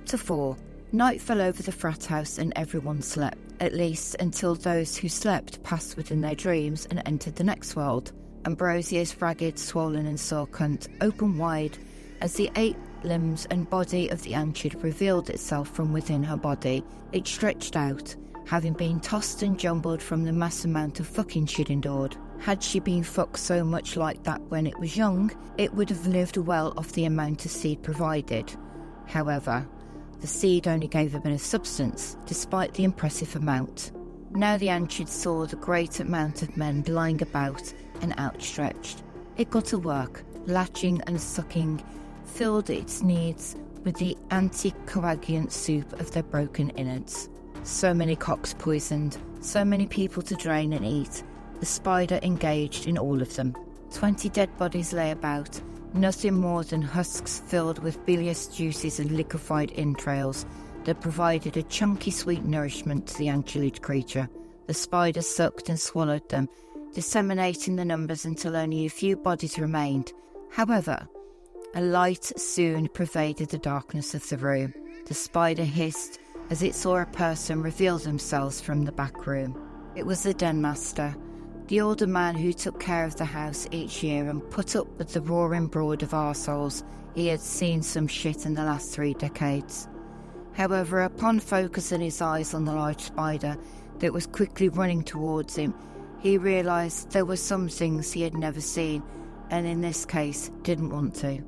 Chapter 4. Night fell over the frat house and everyone slept, at least until those who slept passed within their dreams and entered the next world. Ambrosia's ragged, swollen and sore cunt opened wide as the 8 limbs and body of the Anchid revealed itself from within her body. It stretched out, having been tossed and jumbled from the mass amount of fucking she'd endured. Had she been fucked so much like that when it was young, it would have lived well off the amount of seed provided. However, the seed only gave a bit of substance, despite the impressive amount. Now the Anchid saw the great amount of men lying about and outstretched. It got to work, latching and sucking, filled its needs with the anticoagulant soup of their broken innards. So many cocks poisoned, so many people to drain and eat. The spider engaged in all of them. 20 dead bodies lay about, nothing more than husks filled with bilious juices and liquefied entrails that provided a chunky sweet nourishment to the anchovy creature. The spider sucked and swallowed them, disseminating the numbers until only a few bodies remained. However, a light soon pervaded the darkness of the room. The spider hissed as it saw a person reveal themselves from the back room. It was the den master, the older man who took care of the house each year and put up with the roaring brood of arseholes. He had seen some shit in the last 3 decades. However, upon focusing his eyes on the large spider that was quickly running towards him, he realised there were some things he had never seen, and in this case, didn't want to.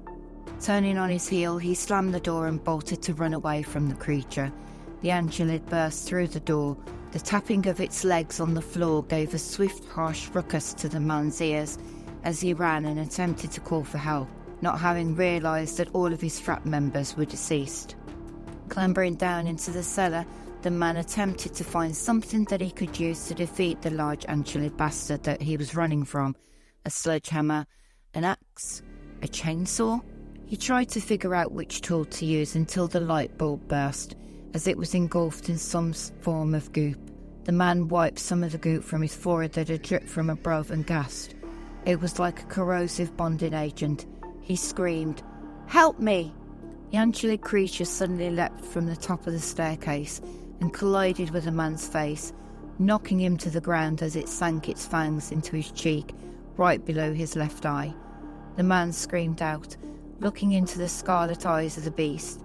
Turning on his heel, he slammed the door and bolted to run away from the creature. The Angelid burst through the door. The tapping of its legs on the floor gave a swift, harsh ruckus to the man's ears as he ran and attempted to call for help, not having realised that all of his frat members were deceased. Clambering down into the cellar, the man attempted to find something that he could use to defeat the large Angelid bastard that he was running from. A sledgehammer, an axe, a chainsaw. He tried to figure out which tool to use until the light bulb burst, as it was engulfed in some form of goop. The man wiped some of the goop from his forehead that had dripped from above and gasped. It was like a corrosive bonding agent. He screamed, "Help me!" The Angelid creature suddenly leapt from the top of the staircase and collided with the man's face, knocking him to the ground as it sank its fangs into his cheek, right below his left eye. The man screamed out, looking into the scarlet eyes of the beast,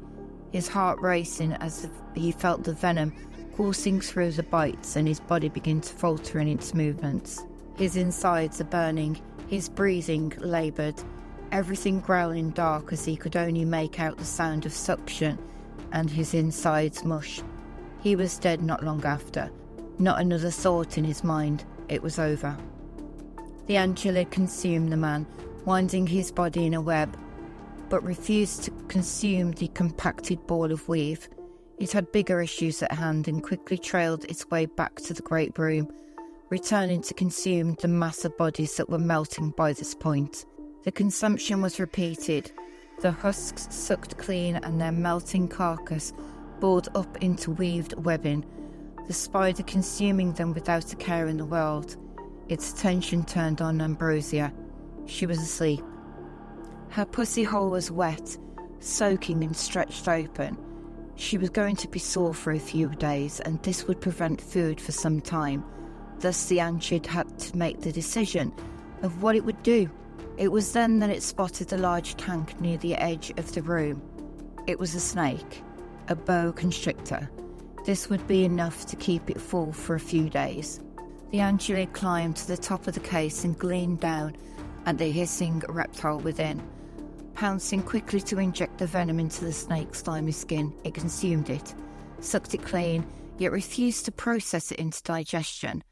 his heart racing as he felt the venom coursing through the bites and his body begin to falter in its movements. His insides are burning, his breathing laboured, everything growling dark as he could only make out the sound of suction and his insides mush. He was dead not long after. Not another thought in his mind. It was over. The Angelid consumed the man, winding his body in a web, but refused to consume the compacted ball of weave. It had bigger issues at hand and quickly trailed its way back to the great room, returning to consume the mass of bodies that were melting by this point. The consumption was repeated. The husks sucked clean and their melting carcass bored up into weaved webbing, the spider consuming them without a care in the world. Its attention turned on Ambrosia. She was asleep. Her pussy hole was wet, soaking and stretched open. She was going to be sore for a few days, and this would prevent food for some time. Thus the Anchid had to make the decision of what it would do. It was then that it spotted a large tank near the edge of the room. It was a snake, a boa constrictor. This would be enough to keep it full for a few days. The Angelid climbed to the top of the case and gleaned down at the hissing reptile within. Pouncing quickly to inject the venom into the snake's slimy skin, it consumed it, sucked it clean, yet refused to process it into digestion.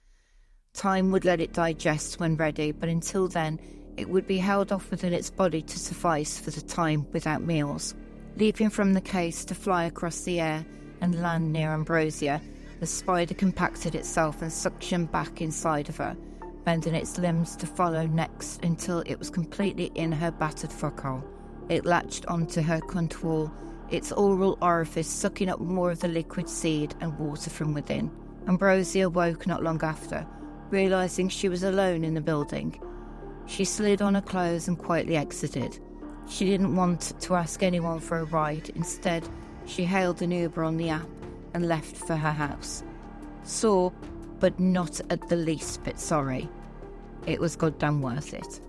Time would let it digest when ready, but until then, it would be held off within its body to suffice for the time without meals. Leaping from the case to fly across the air and land near Ambrosia, the spider compacted itself and suctioned back inside of her, bending its limbs to follow next until it was completely in her battered fuckhole. It latched onto her cunt wall, its oral orifice sucking up more of the liquid seed and water from within. Ambrosia woke not long after, realising she was alone in the building. She slid on her clothes and quietly exited. She didn't want to ask anyone for a ride. Instead, She hailed an Uber on the app and left for her house. Sore, but not at the least bit sorry. It was goddamn worth it.